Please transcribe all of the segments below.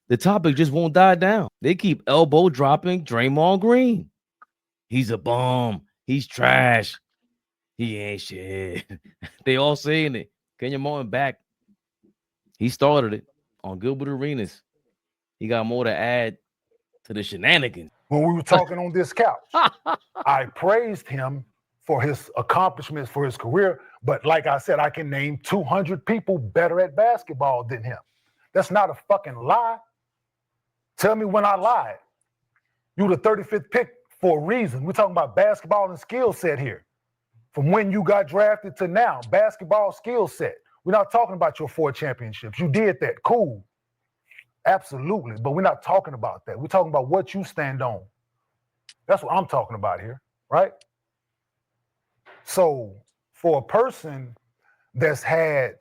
The topic just won't die down. They keep elbow dropping Draymond Green. He's a bum. He's trash. He ain't shit. They all saying it. Kenyon Martin back. He started it on Gilbert Arenas. He got more to add to the shenanigans. When we were talking on this couch, I praised him for his accomplishments, for his career. But like I said, I can name 200 people better at basketball than him. That's not a fucking lie. Tell me when I lied. You the 35th pick for a reason. We're talking about basketball and skill set here. From when you got drafted to now, basketball skill set. We're not talking about your 4 championships. You did that. Cool. Absolutely. But we're not talking about that. We're talking about what you stand on. That's what I'm talking about here, right? So for a person that's had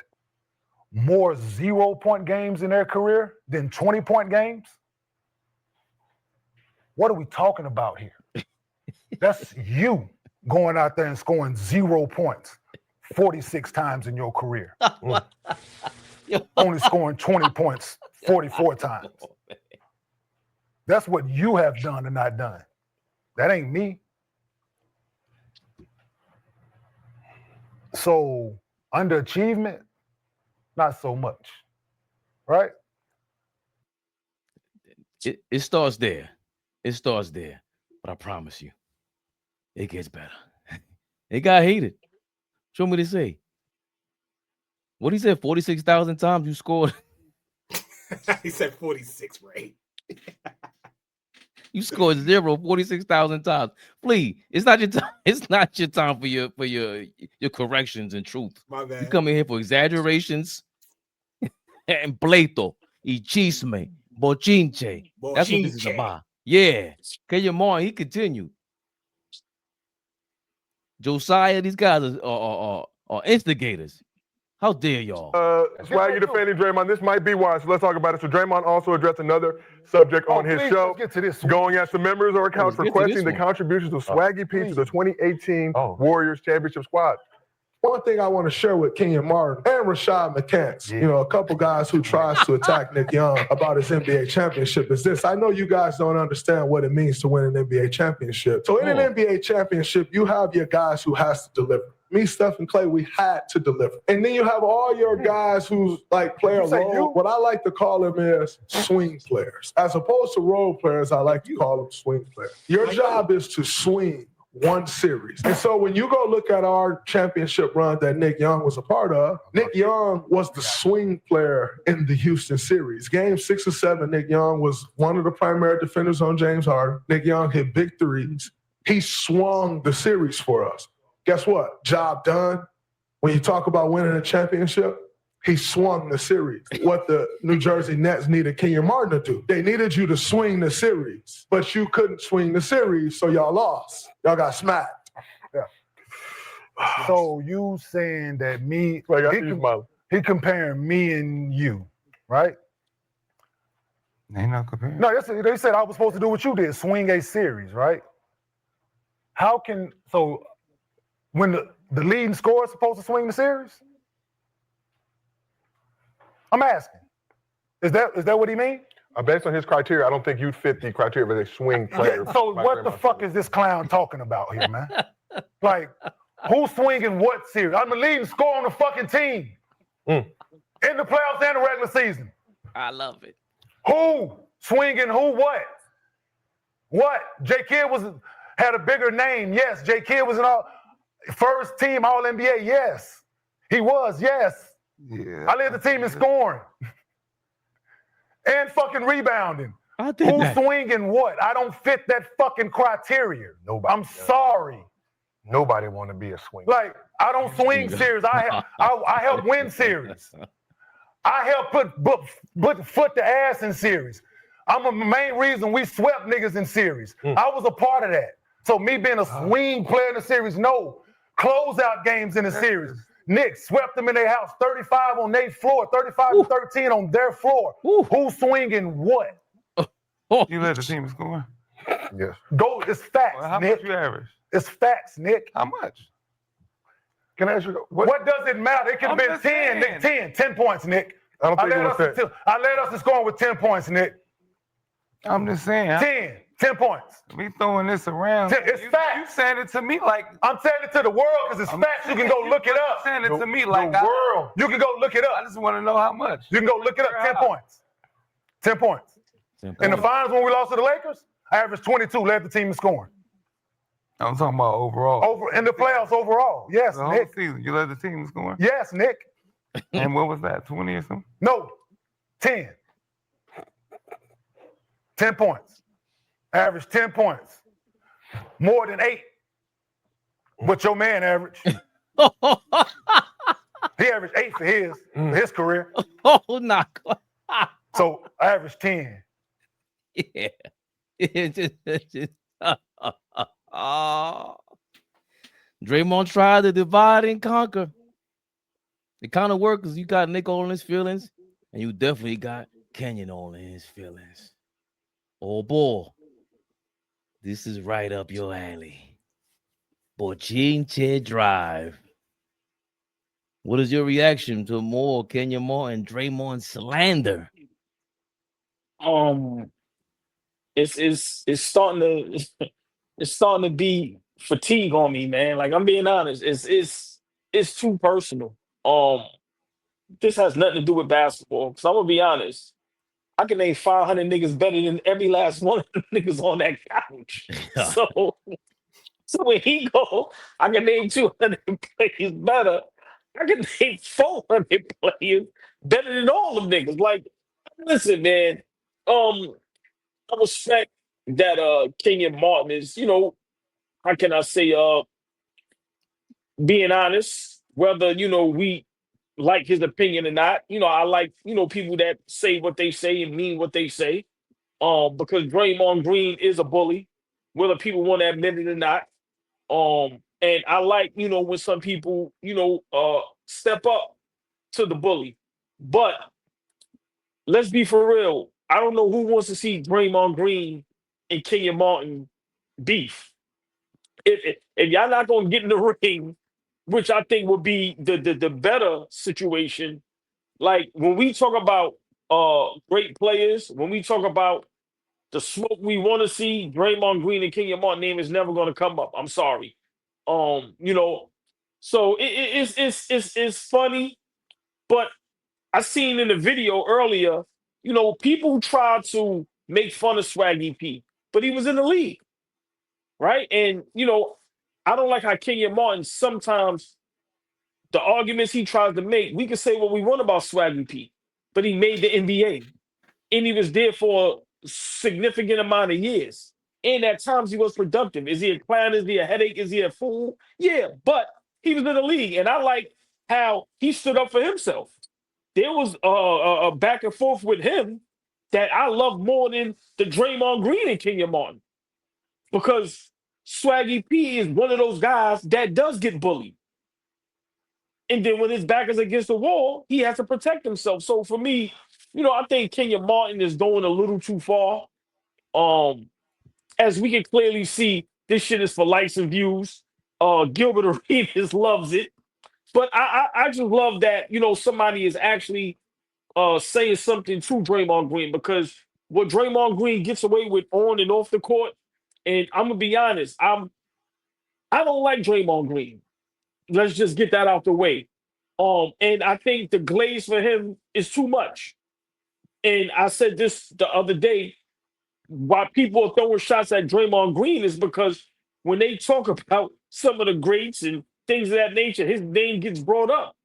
more 0-point games in their career than 20-point games, what are we talking about here? That's you going out there and scoring 0 points 46 times in your career. Only scoring 20 points 44 times. That's what you have done and not done. That ain't me. So underachievement, not so much, right? It starts there. It starts there. But I promise you, it gets better. It got heated. Show me to say. What he said, 46,000 times you scored. He said 46, right? You scored 46,000 times. Please, it's not your time. It's not your time for your corrections and truth. My bad. You come in here for exaggerations and pleito, y chisme, bochinche. That's what this is about. Yeah. Kenyon Martin, he continued. Josiah, these guys are instigators. How dare y'all? Swaggy defending Draymond. This might be why, so let's talk about it. So Draymond also addressed another subject on his show, get to this going at some members of our couch requesting the contributions of Swaggy P to the 2018 Warriors championship squad. One thing I want to share with Kenyon Martin and Rashad McCants, you know, a couple guys who tries to attack Nick Young about his NBA championship is this. I know you guys don't understand what it means to win an NBA championship. So in an NBA championship, you have your guys who has to deliver. Me, Steph, and Clay, we had to deliver. And then you have all your guys who like play a role. What I like to call them is swing players. As opposed to role players, I like to call them swing players. Your job is to swing one series. And so when you go look at our championship run that Nick Young was a part of, Nick Young was the swing player in the Houston series. Game 6 and 7, Nick Young was one of the primary defenders on James Harden. Nick Young hit big threes. He swung the series for us. Guess what? Job done. When you talk about winning a championship, he swung the series. What the New Jersey Nets needed Kenyon Martin to do. They needed you to swing the series, but you couldn't swing the series, so y'all lost. Y'all got smacked. Yeah. So you saying that me, he comparing me and you, right? Ain't no comparing. No, they said I was supposed to do what you did, swing a series, right? How can, so when the leading scorer is supposed to swing the series? I'm asking. Is that what he mean? Based on his criteria, I don't think you'd fit the criteria of a swing player. Yeah, so what the fuck is this clown talking about here, man? Like, who's swinging what series? I'm the leading scorer on the fucking team. In the playoffs and the regular season. I love it. Who swinging who what? What? J. Kidd had a bigger name. Yes. J. Kidd was first team All-NBA. Yes. He was. Yes. Yeah. I led the team in scoring. And fucking rebounding. Who's swinging what? I don't fit that fucking criteria. Nobody. I'm sorry. Nobody want to be a swinger. Like, I don't swing series. I help win series. I help put foot to ass in series. I'm the main reason we swept niggas in series. I was a part of that. So me being a swing player in the series, no. Closeout games in the series. Knicks swept them in their house, 35 on their floor, 35-13 on their floor. Who's swinging what? You led the team in scoring? Yes. Go, it's facts, Well, how Nick. much you average? It's facts, Nick. How much? Can I ask you, What does it matter? It could have been just 10, Nick, saying. 10 points, Nick. I don't think it was that. I led us to scoring with 10 points, Nick. I'm just saying. 10 points. We throwing this around. It's facts. You saying it to me like I'm saying it to the world because it's facts. You can go look it up. Saying it to me like the world. You can go look it up. I just want to know how much. You can go look it up. 10 points. 10 points. In the finals when we lost to the Lakers, I averaged 22, led the team in scoring. I'm talking about overall. In the playoffs overall. Yes, the whole Nick. season, you led the team in scoring? Yes, Nick. And what was that, 20 or something? No, 10. 10 points. Average 10 points. More than 8. What your man averaged. He averaged 8 for his career. Oh, not quite. So I averaged 10. Yeah. Draymond tried to divide and conquer. It kind of worked because you got Nick all in his feelings, and you definitely got Kenyon all in his feelings. Oh boy, this is right up your alley. Bochinche Drive. What is your reaction to more Kenyon Martin and Draymond slander? It's starting to be fatigue on me, man. Like, I'm being honest, it's too personal. This has nothing to do with basketball. Cause I'm gonna be honest, I can name 500 niggas better than every last one of the niggas on that couch. So when he go, I can name 200 players better. I can name 400 players better than all them niggas. Like, listen, man. I respect that Kenyon Martin is, how can I say, being honest, whether, we like his opinion or not. I like, people that say what they say and mean what they say. Because Draymond Green is a bully, whether people want to admit it or not. And I like, when some people, step up to the bully. But let's be for real. I don't know who wants to see Draymond Green and Kenyon Martin beef. If y'all not gonna get in the ring, which I think would be the better situation. Like, when we talk about great players, when we talk about the smoke we want to see, Draymond Green and Kenyon Martin name is never gonna come up. I'm sorry. So it's funny, but I seen in the video earlier, people tried to make fun of Swaggy P, but he was in the league, right? And, I don't like how Kenyon Martin, sometimes the arguments he tries to make, we can say what we want about Swaggy P, but he made the NBA, and he was there for a significant amount of years. And at times he was productive. Is he a clown? Is he a headache? Is he a fool? Yeah, but he was in the league, and I like how he stood up for himself. There was a back and forth with him that I love more than the Draymond Green and Kenyon Martin, because Swaggy P is one of those guys that does get bullied. And then when his back is against the wall, he has to protect himself. So for me, I think Kenyon Martin is going a little too far. As we can clearly see, this shit is for likes and views. Gilbert Arenas loves it. But I just love that, somebody is actually saying something to Draymond Green, because what Draymond Green gets away with on and off the court, and I'm going to be honest, I don't like Draymond Green. Let's just get that out the way. And I think the glaze for him is too much. And I said this the other day, why people are throwing shots at Draymond Green is because when they talk about some of the greats and things of that nature, his name gets brought up.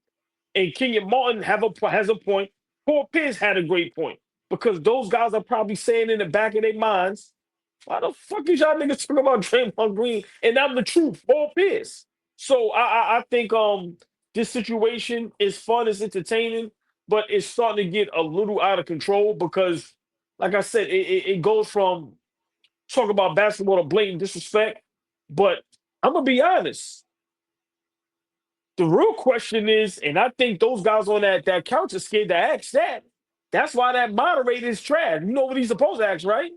And Kenyon Martin has a point. Paul Pierce had a great point, because those guys are probably saying in the back of their minds, why the fuck is y'all niggas talking about Draymond Green? And I'm the truth, Paul Pierce. So I think this situation is fun, it's entertaining, but it's starting to get a little out of control because, like I said, it goes from talk about basketball to blatant disrespect. But I'm going to be honest. The real question is, and I think those guys on that couch are scared to ask that. That's why that moderator is trash. You know what he's supposed to ask, right?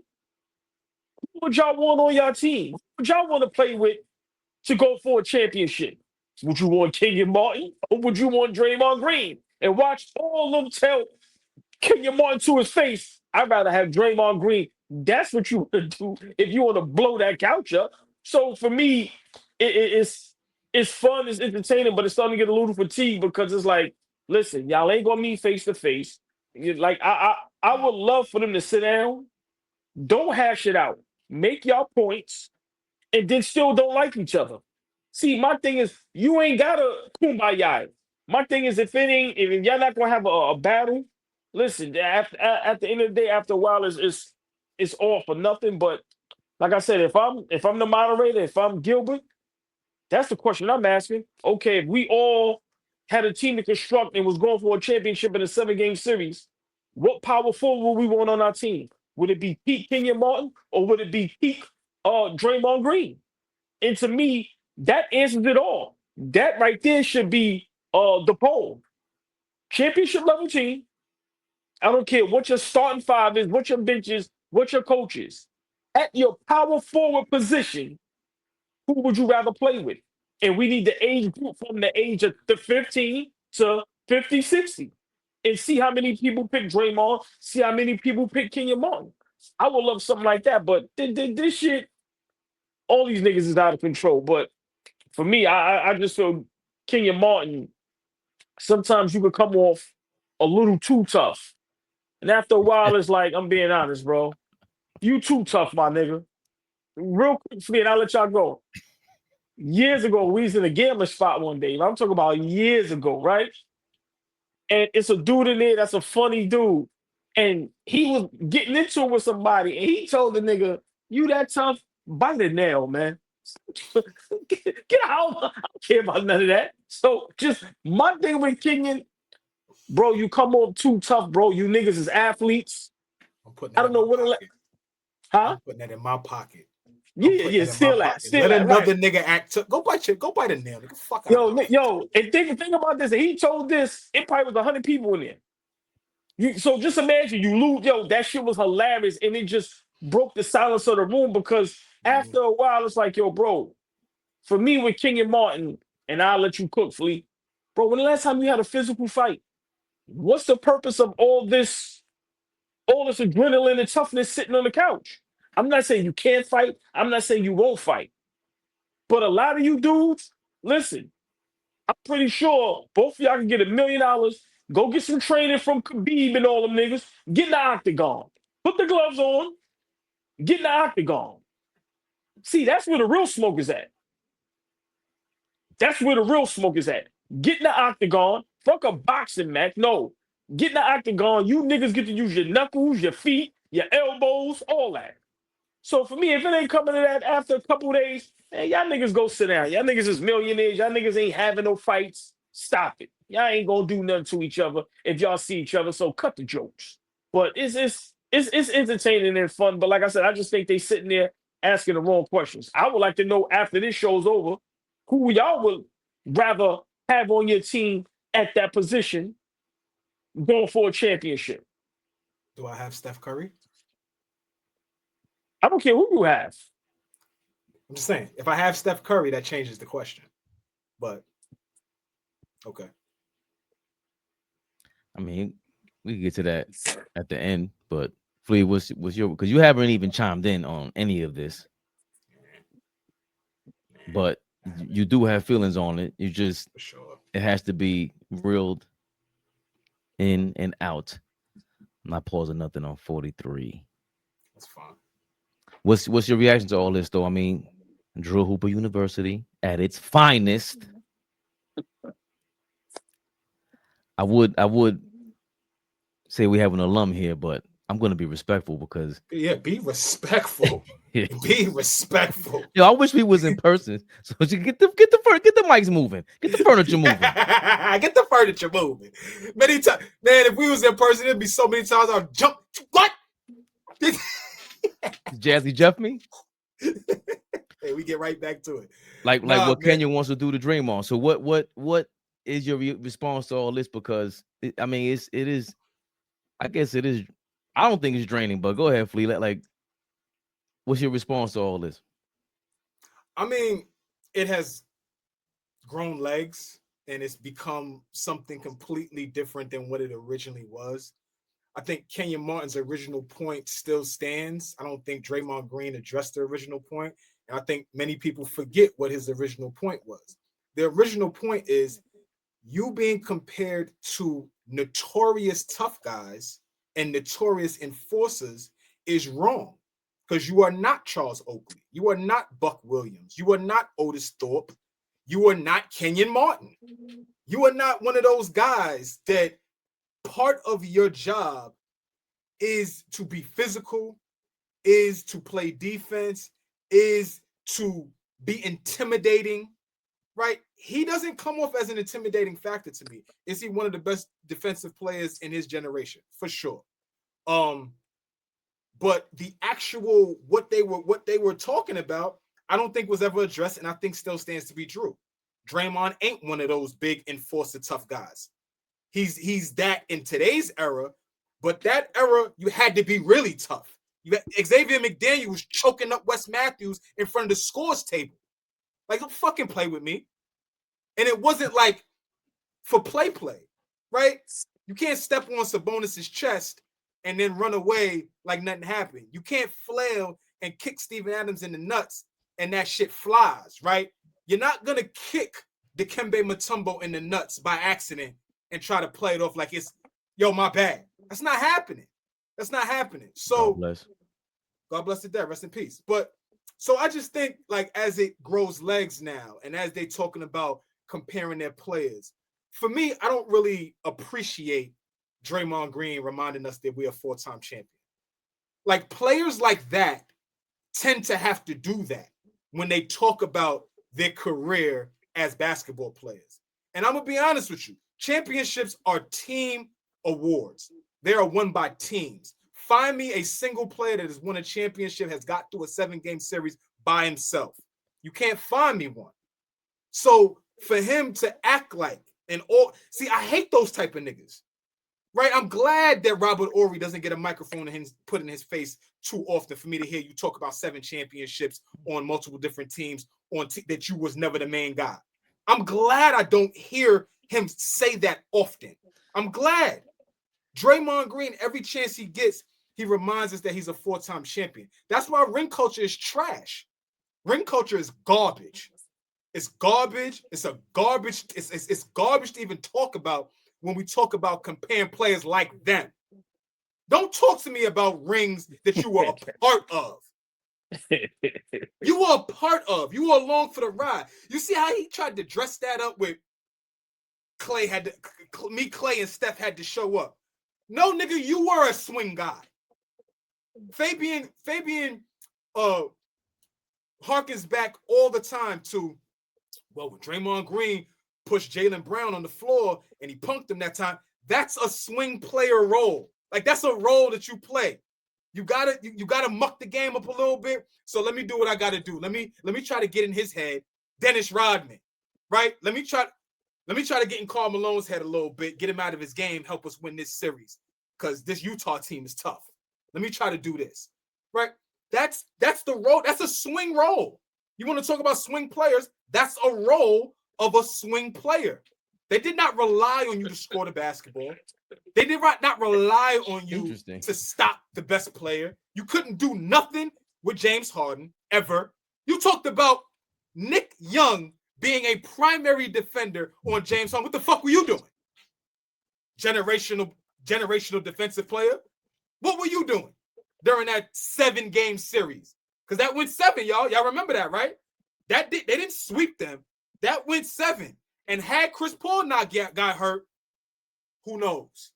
Who would y'all want on your team? Who would y'all want to play with to go for a championship? Would you want Kenyon Martin or would you want Draymond Green? And watch all of them tell Kenyon Martin to his face. I'd rather have Draymond Green. That's what you want to do if you want to blow that couch up. So for me, it's fun, it's entertaining, but it's starting to get a little fatigued because it's like, listen, y'all ain't gonna meet face to face. Like I would love for them to sit down, don't hash it out, make y'all points, and then still don't like each other. See, my thing is, you ain't gotta kumbaya. My thing is, if y'all not gonna have a battle, listen. At the end of the day, after a while, it's all for nothing. But like I said, if I'm the moderator, if I'm Gilbert, that's the question I'm asking. Okay, if we all had a team to construct and was going for a championship in a 7-game series, what power forward would we want on our team? Would it be peak Kenyon Martin or would it be peak Draymond Green? And to me, that answers it all. That right there should be the poll. Championship level team. I don't care what your starting five is, what your bench is, what your coach is. At your power forward position, who would you rather play with? And we need the age group from the age of the 15 to 50, 60. And see how many people pick Draymond, see how many people pick Kenyon Martin. I would love something like that, but this shit, all these niggas is out of control. But for me, I just feel Kenyon Martin, sometimes you could come off a little too tough. And after a while, it's like, I'm being honest, bro. You too tough, my nigga. Real quick, Fleet, I'll let y'all go. Years ago, we was in a gambling spot one day. I'm talking about years ago, right? And it's a dude in there that's a funny dude. And he was getting into it with somebody, and he told the nigga, "You that tough? Bite a nail, man. Get out. I don't care about none of that." So just my thing with Kenyon, bro, you come on too tough, bro. You niggas is athletes. I'm putting I don't know what huh? I'm putting that in my pocket. Yeah, still at. Let another nigga act. Go bite a nail. Nigga, fuck out. Yo, and think about this. And he told this. It probably was 100 people in there. So just imagine you lose. Yo, that shit was hilarious, and it just broke the silence of the room because after a while, it's like, yo, bro. For me, with Kenyon Martin, and I'll let you cook, Flea. Bro, when the last time you had a physical fight? What's the purpose of all this adrenaline and toughness sitting on the couch? I'm not saying you can't fight. I'm not saying you won't fight. But a lot of you dudes, listen, I'm pretty sure both of y'all can get $1 million, go get some training from Khabib and all them niggas, get in the octagon, put the gloves on, get in the octagon. See, that's where the real smoke is at. That's where the real smoke is at. Get in the octagon, fuck a boxing match. No, get in the octagon. You niggas get to use your knuckles, your feet, your elbows, all that. So for me, if it ain't coming to that after a couple days, man, y'all niggas go sit down. Y'all niggas is millionaires. Y'all niggas ain't having no fights. Stop it. Y'all ain't gonna do nothing to each other if y'all see each other. So cut the jokes. But it's entertaining and fun. But like I said, I just think they sitting there asking the wrong questions. I would like to know after this show's over, who y'all would rather have on your team at that position going for a championship. Do I have Steph Curry? I don't care who you have. I'm just saying, if I have Steph Curry, that changes the question. But okay. I mean, we can get to that at the end, but Flea, what's your, because you haven't even chimed in on any of this, but you do have feelings on it. You just, For sure. It has to be reeled in and out. I'm not pausing nothing on 43. That's fine. What's your reaction to all this, though? I mean, Drew Hooper University at its finest. I would say we have an alum here, but I'm going to be respectful because be respectful. Be respectful. Yo, I wish we was in person so you get the mics moving, get the furniture moving, get the furniture moving. Many times, man. If we was in person, it'd be so many times I'd jump. What? Jazzy Jeff me. Hey, we get right back to it. Like what Kenyon wants to do to Draymond. So what is your response to all this? Because it is. I guess it is. I don't think it's draining, but go ahead, Flea. Like, what's your response to all this? I mean, it has grown legs and it's become something completely different than what it originally was. I think Kenyon Martin's original point still stands. I don't think Draymond Green addressed the original point. And I think many people forget what his original point was. The original point is you being compared to notorious tough guys and notorious enforcers is wrong, because you are not Charles Oakley. You are not Buck Williams. You are not Otis Thorpe. You are not Kenyon Martin. You are not one of those guys that part of your job is to be physical, is to play defense, is to be intimidating, right? He doesn't come off as an intimidating factor to me. Is he one of the best defensive players in his generation? For sure. But the actual what they were talking about, I don't think was ever addressed, and I think still stands to be true. Draymond ain't one of those big enforcer tough guys. He's that in today's era, but that era you had to be really tough. Xavier McDaniel was choking up Wes Matthews in front of the scores table. Like, don't fucking play with me. And it wasn't like for play, right? You can't step on Sabonis's chest and then run away like nothing happened. You can't flail and kick Steven Adams in the nuts and that shit flies, right? You're not going to kick Dikembe Mutombo in the nuts by accident and try to play it off like it's, yo, my bad. That's not happening. That's not happening. So God bless the dead. Rest in peace. But so I just think, like, as it grows legs now and as they talking about comparing their players, for me, I don't really appreciate Draymond Green reminding us that we're a 4-time champion. Like, players like that tend to have to do that when they talk about their career as basketball players. And I'm going to be honest with you. Championships are team awards. They are won by teams. Find me a single player that has won a championship, has got through a 7-game series by himself. You can't find me one. So for him to act like see, I hate those type of niggas, right? I'm glad that Robert Horry doesn't get a microphone and put in his face too often for me to hear you talk about 7 championships on multiple different teams that you was never the main guy. I'm glad I don't hear him say that often. I'm glad. Draymond Green, every chance he gets, he reminds us that he's a 4-time champion. That's why ring culture is trash. Ring culture is garbage. It's garbage. It's garbage to even talk about when we talk about comparing players like them. Don't talk to me about rings that you were a part of. You were a part of. You were along for the ride. You see how he tried to dress that up with Clay Clay and Steph had to show up. No, nigga, you were a swing guy. Fabian harkens back all the time to, well, when Draymond Green pushed Jaylen Brown on the floor and he punked him that time, that's a swing player role. Like, that's a role that you play. You gotta muck the game up a little bit. So let me do what I gotta do. Let me try to get in his head. Dennis Rodman, right? Let me try to get in Karl Malone's head a little bit, get him out of his game, help us win this series. Because this Utah team is tough. Let me try to do this. Right? That's the role. That's a swing role. You want to talk about swing players? That's a role of a swing player. They did not rely on you to score the basketball. They did not rely on you to stop the best player. You couldn't do nothing with James Harden ever. You talked about Nick Young being a primary defender on James Harden. What the fuck were you doing? Generational defensive player? What were you doing during that 7-game series? Because that went 7, y'all. Y'all remember that, right? They didn't sweep them. That went 7. And had Chris Paul not got hurt, who knows?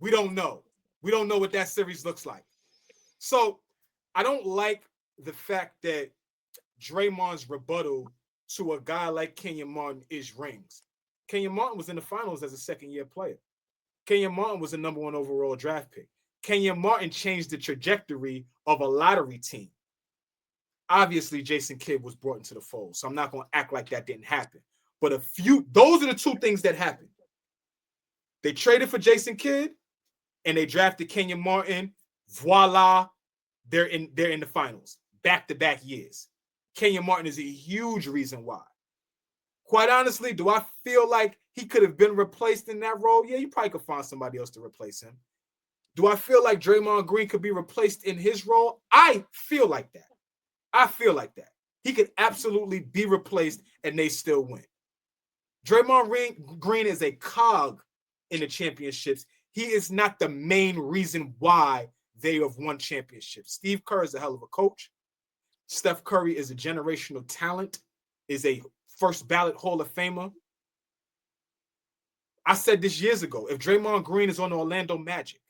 We don't know. We don't know what that series looks like. So I don't like the fact that Draymond's rebuttal to a guy like Kenyon Martin is rings. Kenyon Martin was in the finals as a second-year player. Kenyon Martin was a number 1 overall draft pick. Kenyon Martin changed the trajectory of a lottery team. Obviously, Jason Kidd was brought into the fold, so I'm not going to act like that didn't happen. But those are the 2 things that happened. They traded for Jason Kidd, and they drafted Kenyon Martin. Voila, they're in the finals, back-to-back years. Kenyon Martin is a huge reason why. Quite honestly, do I feel like he could have been replaced in that role? Yeah, you probably could find somebody else to replace him. Do I feel like Draymond Green could be replaced in his role? I feel like that. I feel like that. He could absolutely be replaced and they still win. Draymond Green is a cog in the championships. He is not the main reason why they have won championships. Steve Kerr is a hell of a coach. Steph Curry is a generational talent, is a first ballot Hall of Famer. I said this years ago, if Draymond Green is on the Orlando Magic,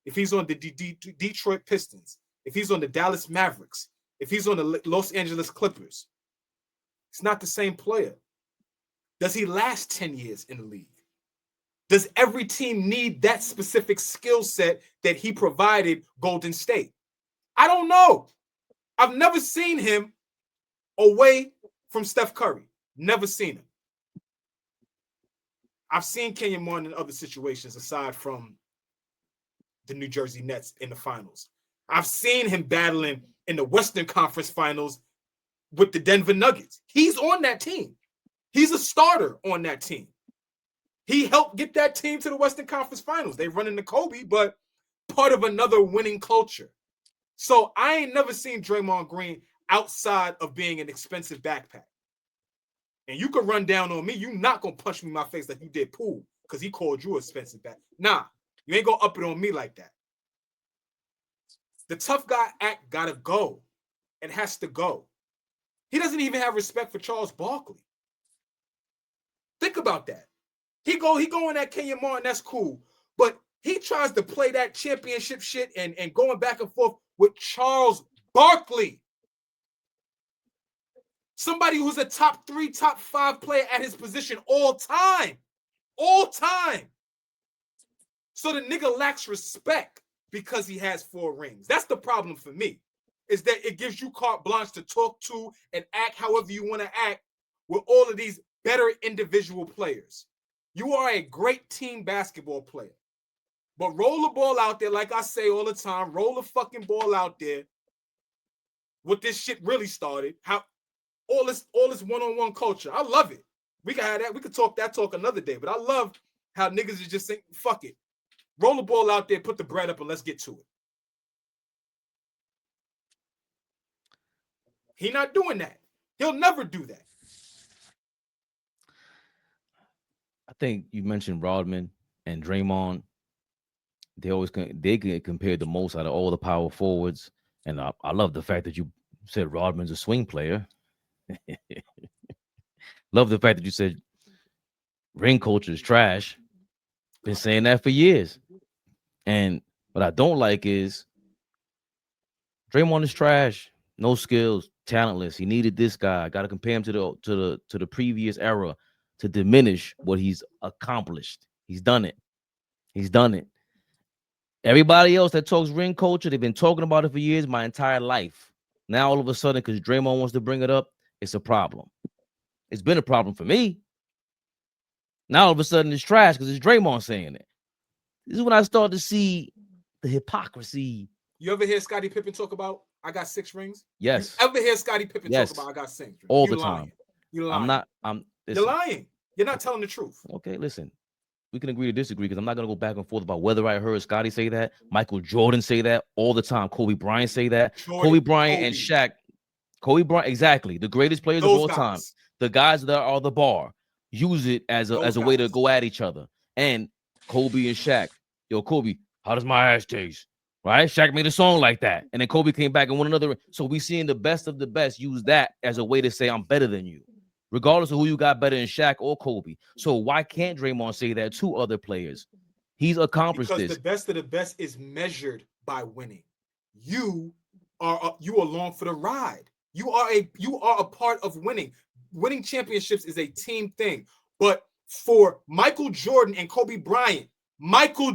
if he's on the Detroit Pistons, if he's on the Dallas Mavericks, if he's on the Los Angeles Clippers, it's not the same player. Does he last 10 years in the league? Does every team need that specific skill set that he provided Golden State? I don't know. I've never seen him away from Steph Curry. Never seen him. I've seen Kenyon Martin in other situations aside from the New Jersey Nets in the finals. I've seen him battling in the Western Conference Finals with the Denver Nuggets. He's on that team. He's a starter on that team. He helped get that team to the Western Conference Finals. They run into Kobe, but part of another winning culture. So I ain't never seen Draymond Green outside of being an expensive backpack. And you could run down on me. You're not going to punch me in my face like you did Poole because he called you expensive back. Nah, you ain't going to up it on me like that. The tough guy act got to go and has to go. He doesn't even have respect for Charles Barkley. Think about that. He going at Kenyon Martin, that's cool. But he tries to play that championship shit and going back and forth with Charles Barkley. Somebody who's a top 3, top 5 player at his position all time. All time. So the nigga lacks respect because he has 4 rings. That's the problem for me, is that it gives you carte blanche to talk to and act however you want to act with all of these better individual players. You are a great team basketball player. But roll the ball out there, like I say all the time, roll the fucking ball out there. What this shit really started, how all this one-on-one culture. I love it. We can have that. We could talk that talk another day. But I love how niggas is just saying, fuck it. Roll the ball out there, put the bread up, and let's get to it. He not doing that. He'll never do that. I think you mentioned Rodman and Draymond. They get compared the most out of all the power forwards. And I love the fact that you said Rodman's a swing player. Love the fact that you said ring culture is trash. Been saying that for years. And what I don't like is Draymond is trash, no skills, talentless. He needed this guy. Got to compare him to the previous era to diminish what he's accomplished. He's done it. He's done it. Everybody else that talks ring culture, they've been talking about it for years, my entire life. Now all of a sudden, because Draymond wants to bring it up, it's a problem. It's been a problem for me. Now all of a sudden it's trash because it's Draymond saying it. This is when I start to see the hypocrisy. You ever hear Scottie Pippen talk about, I got 6 rings? Yes. You ever hear Scottie Pippen talk about, I got 6 rings? All the time. You're lying. You're lying. You're not telling the truth. Okay, listen. We can agree to disagree because I'm not going to go back and forth about whether I heard Scottie say that. Michael Jordan say that all the time. Kobe Bryant say that. Kobe Bryant and Shaq. Kobe Bryant, exactly. The greatest players of all time. The guys that are the bar use it as a way to go at each other. And Kobe and Shaq. Yo, Kobe, how does my ass taste? Right? Shaq made a song like that. And then Kobe came back and won another. So we seeing the best of the best use that as a way to say I'm better than you, regardless of who you got better than Shaq or Kobe. So why can't Draymond say that to other players? He's accomplished because this. The best of the best is measured by winning. You are along for the ride. You are a part of winning. Winning championships is a team thing. But for Michael Jordan and Kobe Bryant to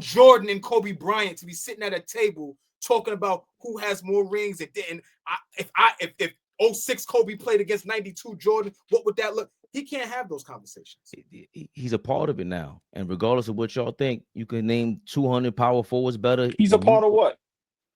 be sitting at a table talking about who has more rings and if 06 Kobe played against 92 Jordan, what would that look? He can't have those conversations. He's a part of it now. And regardless of what y'all think, you can name 200 power forwards better. He's a part of what?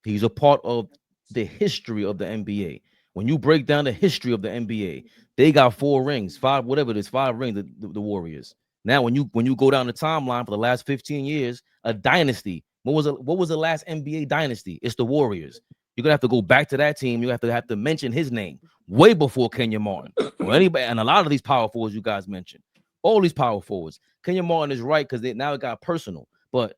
He's a part of the history of the NBA. When you break down the history of the NBA, they got 4 rings, 5, whatever it is, 5 rings, the Warriors. Now, when you go down the timeline for the last 15 years, a dynasty, What was the last NBA dynasty? It's the Warriors. You're gonna have to go back to that team. You have to mention his name way before Kenyon Martin or anybody. And a lot of these power forwards you guys mentioned, all these power forwards. Kenyon Martin is right because now it got personal. But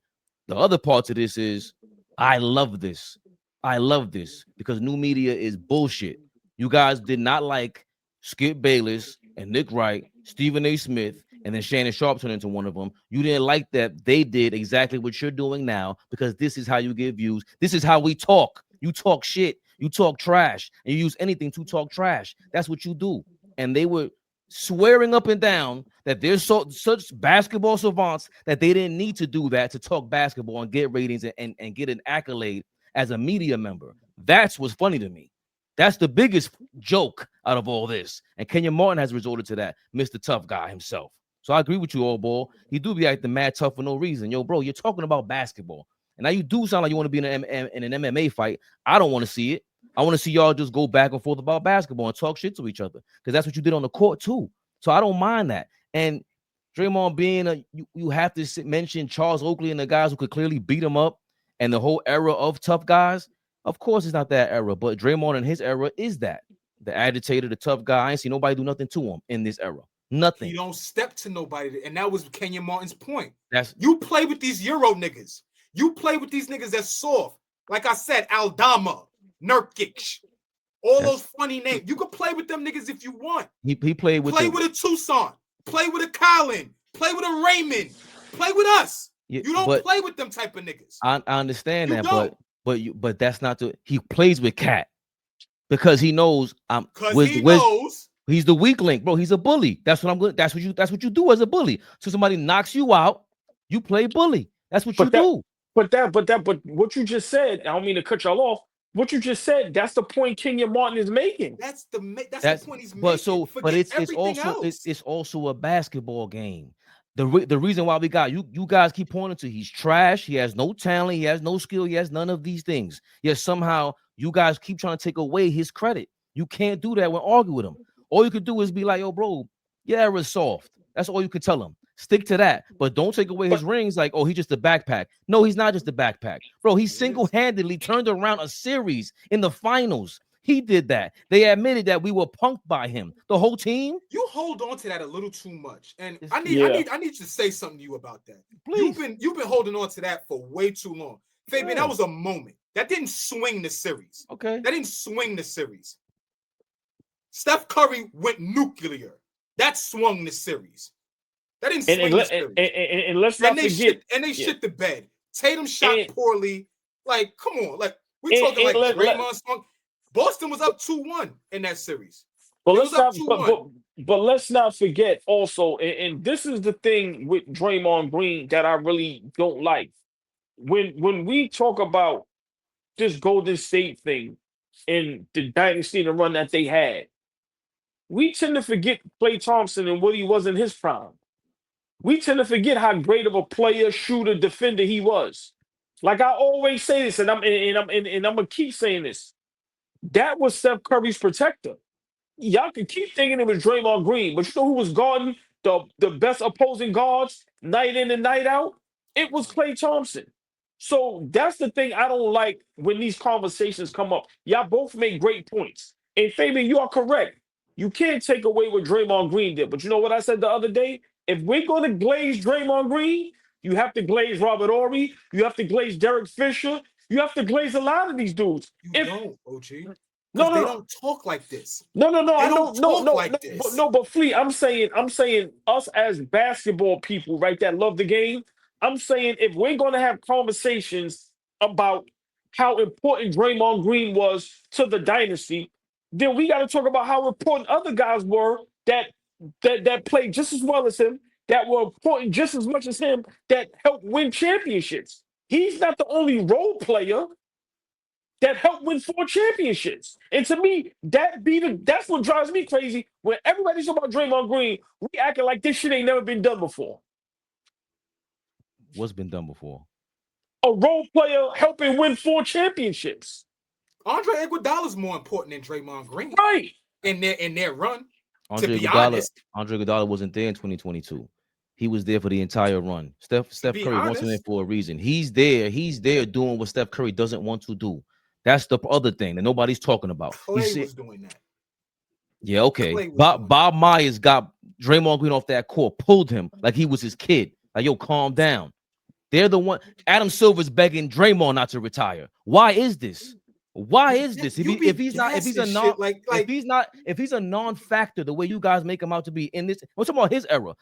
the other parts of this is, I love this. I love this because new media is bullshit. You guys did not like Skip Bayless and Nick Wright, Stephen A. Smith, and then Shannon Sharp turned into one of them. You didn't like that they did exactly what you're doing now because this is how you get views. This is how we talk. You talk shit. You talk trash. And you use anything to talk trash. That's what you do. And they were swearing up and down that they're such basketball savants that they didn't need to do that to talk basketball and get ratings and get an accolade as a media member. That's what's funny to me. That's the biggest joke out of all this. And Kenyon Martin has resorted to that, Mr. Tough Guy himself. So I agree with you, ALLBALL. He do be acting mad tough for no reason. Yo, bro, you're talking about basketball. And now you do sound like you want to be in an MMA fight. I don't want to see it. I want to see y'all just go back and forth about basketball and talk shit to each other because that's what you did on the court too. So I don't mind that. And Draymond being you have to mention Charles Oakley and the guys who could clearly beat him up and the whole era of tough guys. Of course, it's not that era, but Draymond in his era is that. The agitator, the tough guy. I ain't see nobody do nothing to him in this era. Nothing. You don't step to nobody. And that was Kenyon Martin's point. You play with these Euro niggas. You play with these niggas that's soft. Like I said, Aldama, Nurkic, those funny names. You can play with them niggas if you want. He played with with a Tucson. Play with a Colin. Play with a Raymond. Play with us. You don't play with them type of niggas. I understand that, but that's not the. He plays with Cat because he knows he's the weak link, bro. He's a bully. That's what I'm good. That's what you do as a bully. So somebody knocks you out, you play bully. That's what you do. But what you just said, I don't mean to cut y'all off. What you just said, that's the point Kenyon Martin is making. That's the point he's making. But it's also a basketball game. The reason why we got you guys keep pointing to he's trash, he has no talent, he has no skill, he has none of these things. Yet somehow you guys keep trying to take away his credit. You can't do that when arguing with him. All you could do is be like, yo, bro, yeah, it's soft. That's all you could tell him. Stick to that, but don't take away his rings like, oh, he's just a backpack. No, he's not just a backpack. Bro, he single-handedly turned around a series in the finals. He did that. They admitted that we were punked by him. The whole team. You hold on to that a little too much. And I need to say something to you about that. Please. You've been holding on to that for way too long. Fabian, that was a moment. That didn't swing the series. Okay. That didn't swing the series. Steph Curry went nuclear. That swung the series. That didn't swing the series. And let's not forget. They shit the bed. Tatum shot poorly. Like, come on. Like, we talking like Draymond swung. Boston was up 2-1 in that series. But let's not forget also, and this is the thing with Draymond Green that I really don't like. When we talk about this Golden State thing and the dynasty and the run that they had, we tend to forget Klay Thompson and what he was in his prime. We tend to forget how great of a player, shooter, defender he was. Like I always say this, and I'm gonna keep saying this. That was Steph Curry's protector. Y'all can keep thinking it was Draymond Green, but you know who was guarding the best opposing guards night in and night out? It was Klay Thompson. So that's the thing I don't like when these conversations come up. Y'all both make great points. And Fabian, you are correct. You can't take away what Draymond Green did. But you know what I said the other day? If we're going to glaze Draymond Green, you have to glaze Robert Horry. You have to glaze Derek Fisher. You have to glaze a lot of these dudes. You don't, OG. They don't talk like this. No. But Flea, I'm saying us as basketball people, right, that love the game. I'm saying if we're going to have conversations about how important Draymond Green was to the dynasty, then we got to talk about how important other guys were that played just as well as him, that were important just as much as him, that helped win championships. He's not the only role player that helped win 4 championships. And to me, that's what drives me crazy. When everybody's talking about Draymond Green, we acting like this shit ain't never been done before. What's been done before? A role player helping win 4 championships. Andre Iguodala's more important than Draymond Green. Right. In their run. Andre Iguodala wasn't there in 2022. He was there for the entire run. Steph Curry wants him in for a reason. He's there doing what Steph Curry doesn't want to do. That's the other thing that nobody's talking about. Clay was doing that. Yeah, okay. Bob Myers got Draymond Green off that court, pulled him like he was his kid. Like, yo, calm down. They're the one. Adam Silver's begging Draymond not to retire. Why is this? Why is this? If he's a non-factor the way you guys make him out to be in this, we're talking about his era.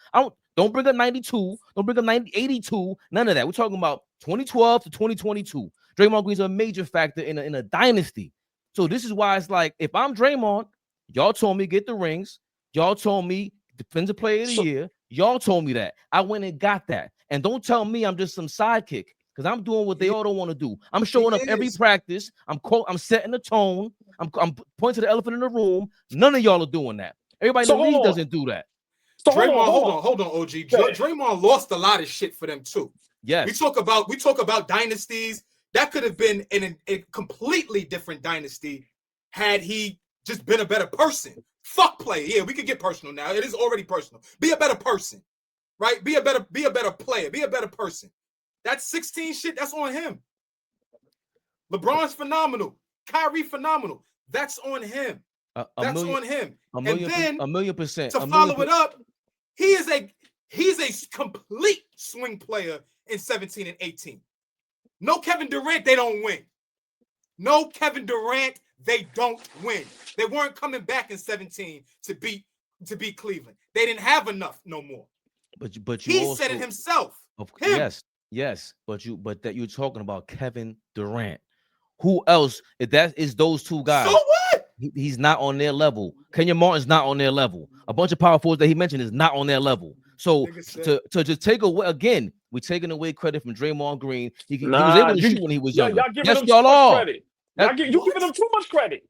Don't bring up 92, don't bring up 82, none of that. We're talking about 2012 to 2022. Draymond Green's a major factor in a dynasty. So this is why it's like, if I'm Draymond, y'all told me get the rings, y'all told me defensive player of the year, y'all told me that. I went and got that. And don't tell me I'm just some sidekick. Because I'm doing what they all don't want to do. I'm showing up every practice. I'm setting the tone. I'm pointing to the elephant in the room. None of y'all are doing that. Everybody in the league doesn't do that. So hold on, OG. Draymond lost a lot of shit for them too. Yes. We talk about dynasties. That could have been in a completely different dynasty had he just been a better person. Fuck play. Yeah, we could get personal now. It is already personal. Be a better person, right? Be a better player. Be a better person. That 16 shit, that's on him. LeBron's phenomenal. Kyrie phenomenal. That's on him. That's on him. And then a million percent. To follow it up, he's a complete swing player in 17 and 18. No Kevin Durant, they don't win. No Kevin Durant, they don't win. They weren't coming back in 17 to beat Cleveland. They didn't have enough no more. But you he also said it himself. Yes, but that you're talking about Kevin Durant. Who else? If that is those two guys. So what? He's not on their level. Kenyon Martin's not on their level. A bunch of power forwards that he mentioned is not on their level. So to just take away again, we're taking away credit from Draymond Green. He was able to shoot when he was younger. Yes, y'all are. You giving him too much credit.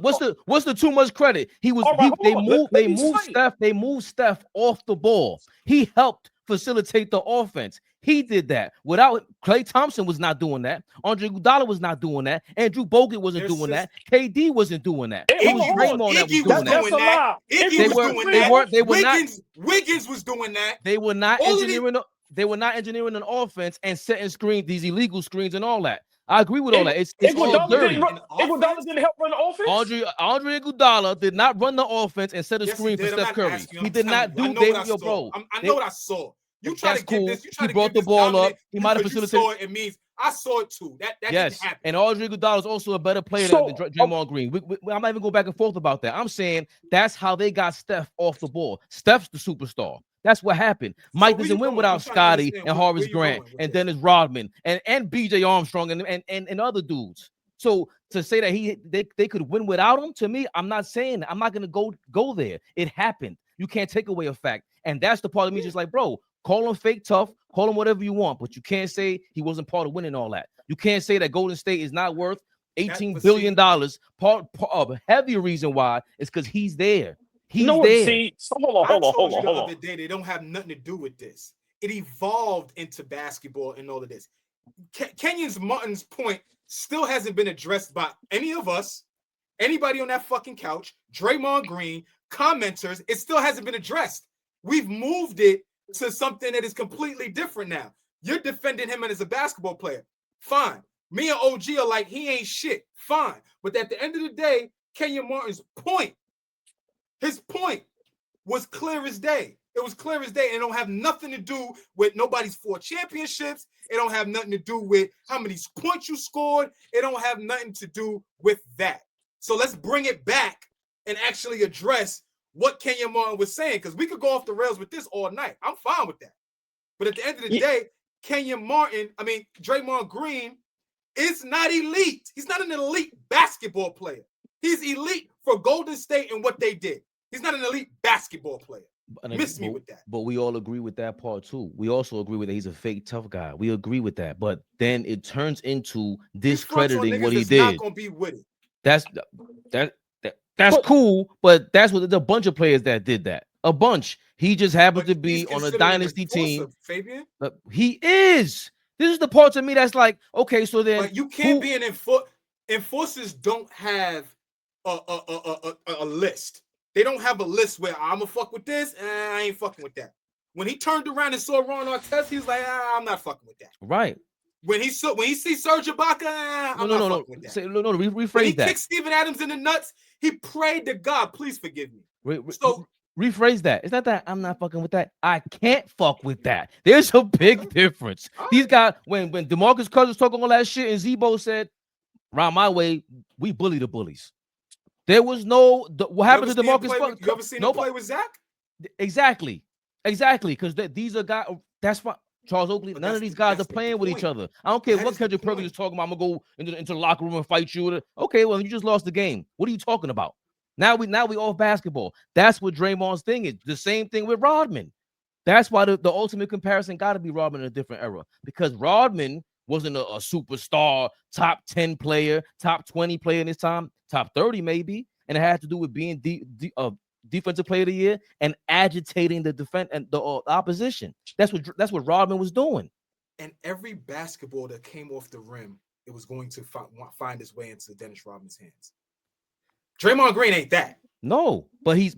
What's the too much credit? They moved Steph off the ball. He helped facilitate the offense. He did that. Without Klay Thompson was not doing that. Andre Iguodala was not doing that. Andrew Bogut wasn't doing that. KD wasn't doing that. It was Draymond that was doing that. Wiggins was doing that. They were not engineering. They were not engineering an offense and setting screens, these illegal screens and all that. I agree with all that. It's all dirty. Iguodala didn't help run the offense. Andre Iguodala did not run the offense and set a screen for Steph Curry. He did not do that, bro. I know what I saw. You try to get this. You try he brought the ball up. He might have facilitated. It means I saw it too. That yes, didn't happen. And Andre Iguodala is also a better player than Draymond Green. I'm not even going back and forth about that. I'm saying that's how they got Steph off the ball. Steph's the superstar. That's what happened. Mike doesn't win without Scotty and Horace Grant and Dennis Rodman and BJ Armstrong and other dudes. So to say that they could win without him, to me, I'm not saying that. I'm not gonna go there. It happened. You can't take away a fact, and that's the part of me just like, bro. Call him fake tough, call him whatever you want, but you can't say he wasn't part of winning all that. You can't say that Golden State is not worth $18 billion. Part of a heavy reason why is because he's there. He's there. Hold on. The other day, they don't have nothing to do with this. It evolved into basketball and all of this. Kenyon Martin's point still hasn't been addressed by any of us, anybody on that fucking couch, Draymond Green, commenters. It still hasn't been addressed. We've moved it to something that is completely different now. You're defending him as a basketball player. Fine. Me and OG are like, he ain't shit. Fine. But at the end of the day, Kenyon Martin's point, his point was clear as day. It was clear as day. And it don't have nothing to do with nobody's 4 championships. It don't have nothing to do with how many points you scored. It don't have nothing to do with that. So let's bring it back and actually address what Kenyon Martin was saying, because we could go off the rails with this all night. I'm fine with that. But at the end of the day, Draymond Green is not elite. He's not an elite basketball player. He's elite for Golden State and what they did. He's not an elite basketball player. Miss me with that. But we all agree with that part too. We also agree with that he's a fake tough guy. We agree with that. But then it turns into discrediting what he did. Not gonna be with it. That's cool, but that's what there's a bunch of players that did that. A bunch. He just happened to be on a dynasty team. Fabian? He is. This is the part to me that's like, okay, so then but you can't be an enforcers don't have a list. They don't have a list where I'm gonna fuck with this and I ain't fucking with that. When he turned around and saw Ron Artest, he was like, I'm not fucking with that. Right. When he sees Serge Ibaka, I'm not fucking with that. Rephrase when he that. kicked Steven Adams in the nuts, he prayed to God, please forgive me. Rephrase that. It's not that I'm not fucking with that. I can't fuck with that. There's a big difference. These guys, when DeMarcus Cousins talking all that shit and Zebo said, "Round my way, we bully the bullies." There was no what happened to DeMarcus Cousins. You ever seen him play with Zach? Exactly. Because these are guys. That's why Charles Oakley. None of these guys are playing with each other. I don't care what Kendrick Perkins is talking about. I'm gonna go into the locker room and fight you. Okay, well, you just lost the game. What are you talking about? Now we off basketball. That's what Draymond's thing is. The same thing with Rodman. That's why the ultimate comparison got to be Rodman in a different era, because Rodman wasn't a superstar, top 10 player, top 20 player in his time, top 30 maybe, and it had to do with being defensive player of the year and agitating the defense and the opposition. That's what Rodman was doing. And every basketball that came off the rim, it was going to find its way into Dennis Rodman's hands. Draymond Green ain't that. No, but he's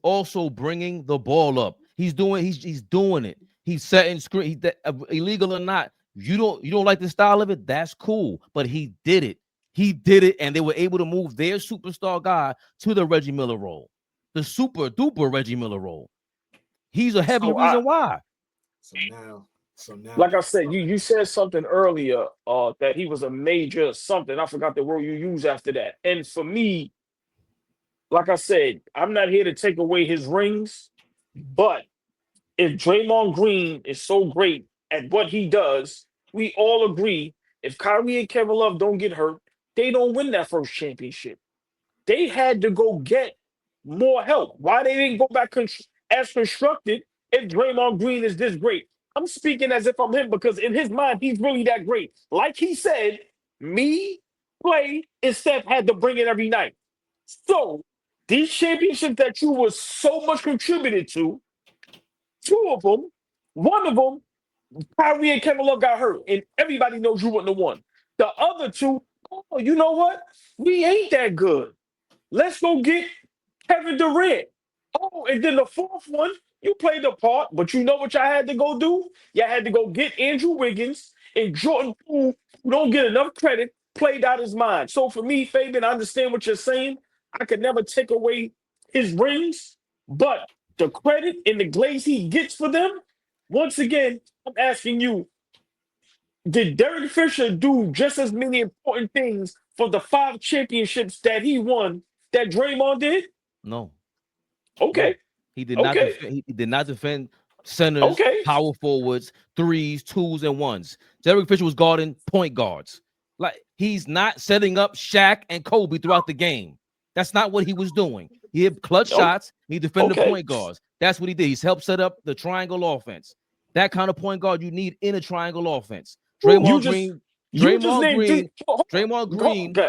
also bringing the ball up. He's doing it. He's setting screen. Illegal or not, you don't like the style of it. That's cool. But he did it. He did it, and they were able to move their superstar guy to the Reggie Miller role, the super duper Reggie Miller role. He's a heavy reason why. So now, like I said, you said something earlier that he was a major something. I forgot the word you used after that. And for me, like I said, I'm not here to take away his rings, but if Draymond Green is so great at what he does, we all agree if Kyrie and Kevin Love don't get hurt, they don't win that first championship. They had to go get more help. Why they didn't go back as constructed if Draymond Green is this great? I'm speaking as if I'm him, because in his mind, he's really that great. Like he said, me, Clay, and Steph had to bring it every night. So these championships that you were so much contributed to, two of them, one of them, Kyrie and Kevin Love got hurt, and everybody knows you wouldn't have won. The other two, oh, you know what? We ain't that good. Let's go get Kevin Durant. Oh, and then the fourth one, you played the part, but you know what y'all had to go do? Y'all had to go get Andrew Wiggins and Jordan Poole, who don't get enough credit, played out his mind. So for me, Fabian, I understand what you're saying. I could never take away his rings, but the credit and the glaze he gets for them, once again, I'm asking you, did Derek Fisher do just as many important things for the 5 championships that he won that Draymond did? No. Okay. No. He did not. He did not defend centers, power forwards, 3s, 2s, and 1s. Derek Fisher was guarding point guards. Like, he's not setting up Shaq and Kobe throughout the game. That's not what he was doing. He had clutch shots. He defended the point guards. That's what he did. He's helped set up the triangle offense. That kind of point guard you need in a triangle offense. Draymond Green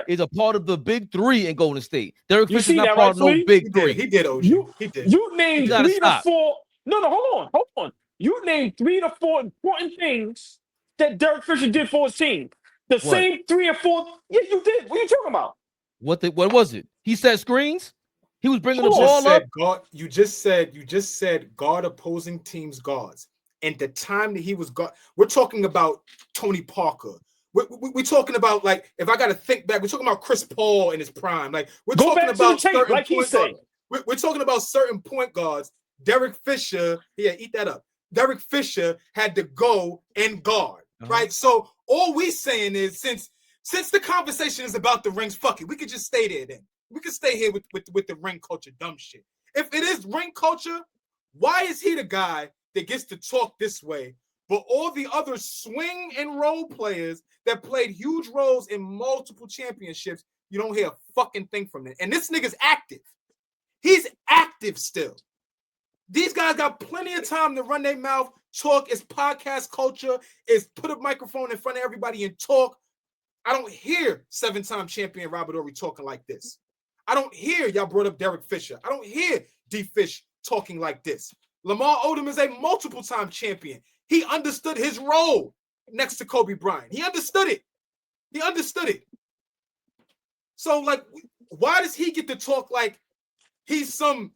is a part of the big 3 in Golden State. Derek Fisher's not part of no big 3. He did, OG. He did. You named 3 to 4. No, hold on. You named 3 to 4 important things that Derek Fisher did for his team. The same 3 or 4. Yeah, you did. What are you talking about? What was it? He set screens. He was bringing the ball up. You just said guard opposing teams' guards. And the time that he was guard, we're talking about Tony Parker. We're talking about, like, if I got to think back, we're talking about Chris Paul in his prime. Like, we're talking about certain like he said. We're talking about certain point guards. Derek Fisher, eat that up. Derek Fisher had to go and guard, right? So all we saying is, since the conversation is about the rings, fuck it. We could just stay there then. We could stay here with the ring culture dumb shit. If it is ring culture, why is he the guy that gets to talk this way? But all the other swing and role players that played huge roles in multiple championships, you don't hear a fucking thing from them. And this nigga's active. He's active still. These guys got plenty of time to run their mouth, talk. It's podcast culture. It's put a microphone in front of everybody and talk. I don't hear 7-time champion Robert Horry talking like this. I don't hear y'all brought up Derek Fisher. I don't hear D-Fish talking like this. Lamar Odom is a multiple-time champion. He understood his role next to Kobe Bryant. He understood it. So, like, why does he get to talk like he's some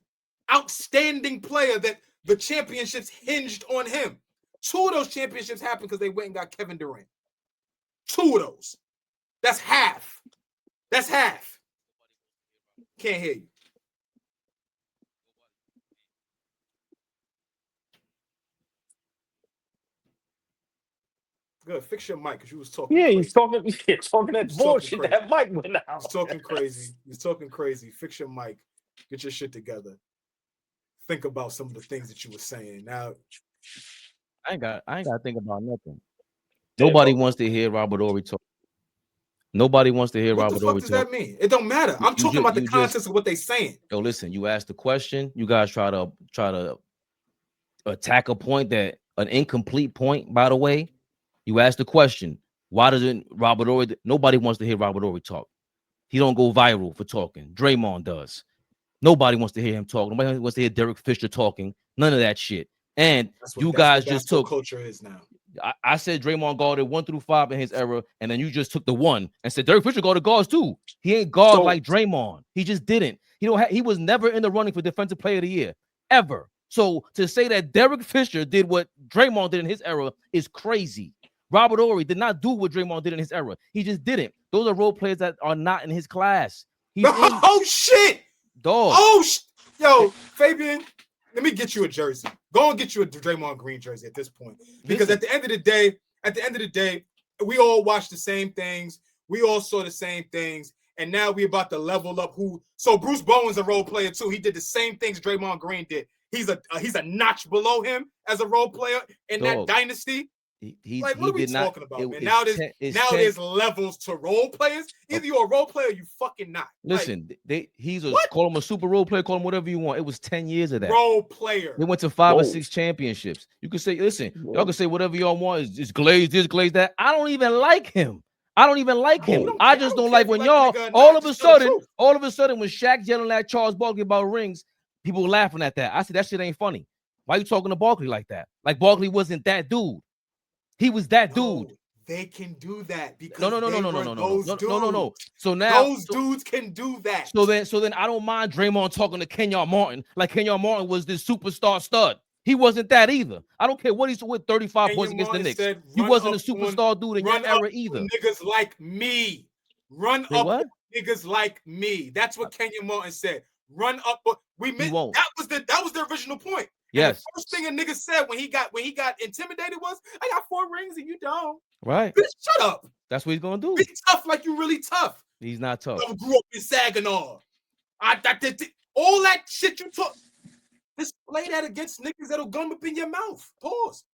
outstanding player that the championships hinged on him. 2 of those championships happened because they went and got Kevin Durant. 2 of those. That's half. That's half. Can't hear you. Good. Fix your mic because you was talking. Yeah, crazy. he's talking that bullshit. That mic went out. He's talking crazy. He's talking crazy. Fix your mic. Get your shit together. Think about some of the things that you were saying. Now, I ain't got to think about nothing. Nobody wants to hear Robert Horry talk. Nobody wants to hear Robert Horry talk. What the fuck does that mean? It don't matter. I'm talking about the context of what they saying. Yo, listen. You asked the question. You guys try to attack a point that an incomplete point. By the way, you asked the question. Why doesn't Robert Horry? Nobody wants to hear Robert Horry talk. He don't go viral for talking. Draymond does. Nobody wants to hear him talk. Nobody wants to hear Derek Fisher talking. None of that shit. And you guys just took culture is now. I said Draymond guarded 1 through 5 in his era, and then you just took the 1 and said Derek Fisher guarded guards too. He ain't guard like Draymond. He just didn't. He was never in the running for Defensive Player of the Year ever. So to say that Derek Fisher did what Draymond did in his era is crazy. Robert Horry did not do what Draymond did in his era. He just didn't. Those are role players that are not in his class. Oh shit, dog. Oh yo, Fabian. Let me get you a jersey. Go and get you a Draymond Green jersey at this point. Because at the end of the day, we all watched the same things. We all saw the same things. And now we about to level up so Bruce Bowen's a role player too. He did the same things Draymond Green did. He's a notch below him as a role player in that dynasty. What are we talking about, man? Now there's levels to role players. Either you're a role player or you fucking not. Listen, call him a super role player, call him whatever you want. It was 10 years of that. Role player. They went to 5 or 6 championships. You can say, listen, y'all can say whatever y'all want. It's glazed this, glazed that. I don't even like him. I just don't like when y'all all of a sudden, when Shaq yelling at Charles Barkley about rings, people were laughing at that. I said that shit ain't funny. Why you talking to Barkley like that? Like Barkley wasn't that dude. He was that dude. They can do that because no. So now those dudes can do that. So then I don't mind Draymond talking to Kenyon Martin like Kenyon Martin was this superstar stud. He wasn't that either. I don't care what he's with 35 points against the Knicks. He wasn't a superstar dude in your era either. Niggas like me. Run up niggas like me. That's what Kenyon Martin said. Run up. We missed. That was the original point. Yes. The first thing a nigga said when he got intimidated was, "I got 4 rings and you don't." Right. Bitch, shut up. That's what he's gonna do. Be tough like you really tough. He's not tough. I grew up in Saginaw. All that shit you talk. Display that against niggas that'll gum up in your mouth. Pause.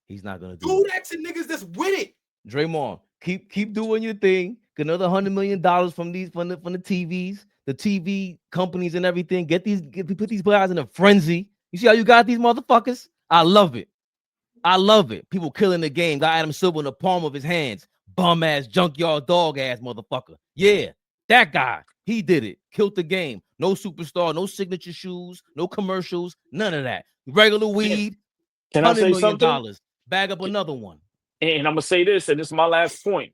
He's not gonna do that to niggas that's with it. Draymond, keep doing your thing. Get another $100 million from the TVs, the TV companies and everything. Put these guys in a frenzy. You see how you got these motherfuckers? I love it. People killing the game. Got Adam Silver in the palm of his hands. Bum ass, junkyard dog ass motherfucker. Yeah, that guy. He did it. Killed the game. No superstar, no signature shoes, no commercials, none of that. Regular weed. Can I say something? Bag up another one. And I'm gonna say this, and this is my last point.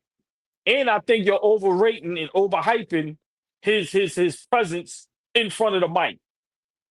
And I think you're overrating and overhyping his presence in front of the mic.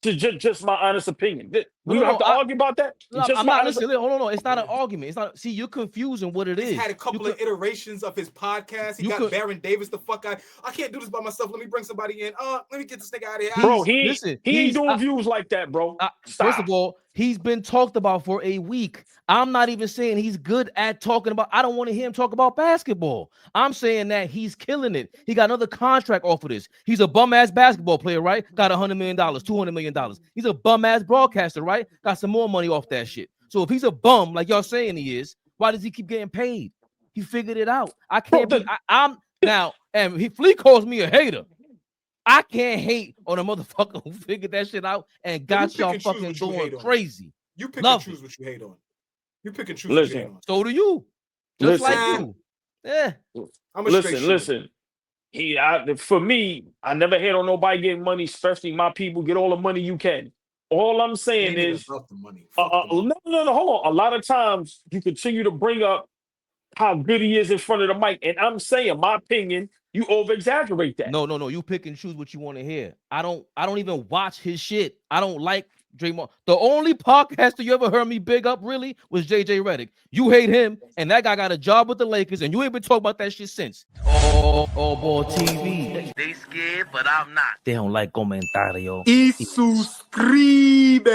Just my honest opinion. We don't have to argue about that. I'm not listening. Hold on. It's not an argument. It's not. See, you're confusing what it is. He's had a couple of iterations of his podcast. He got Baron Davis the fuck out. I can't do this by myself. Let me bring somebody in. Let me get this nigga out of here. Bro, he ain't doing views like that, bro. First of all, he's been talked about for a week. I'm not even saying he's good at talking about. I don't want to hear him talk about basketball. I'm saying that he's killing it. He got another contract off of this. He's a bum ass basketball player, right? Got $100 million, $200 million. He's a bum ass broadcaster, right? Got some more money off that shit. So if he's a bum, like y'all saying he is, why does he keep getting paid? He figured it out. I can't be. I'm now, and Flea calls me a hater. I can't hate on a motherfucker who figured that shit out and got y'all fucking going crazy. You pick and choose what you hate on. You pick and choose what you hate on. So do you. Just like you. Yeah. Listen. For me, I never hate on nobody getting money, especially my people. Get all the money you can. All I'm saying is, the money. No, hold on. A lot of times you continue to bring up how good he is in front of the mic, and I'm saying, my opinion, you over-exaggerate that. No. You pick and choose what you want to hear. I don't even watch his shit. I don't like Draymond. The only podcaster you ever heard me big up really was JJ Redick. You hate him, and that guy got a job with the Lakers, and you ain't been talking about that shit since. ALLBALL TV. They scared, but I'm not. They don't like comentario. Y suscribe.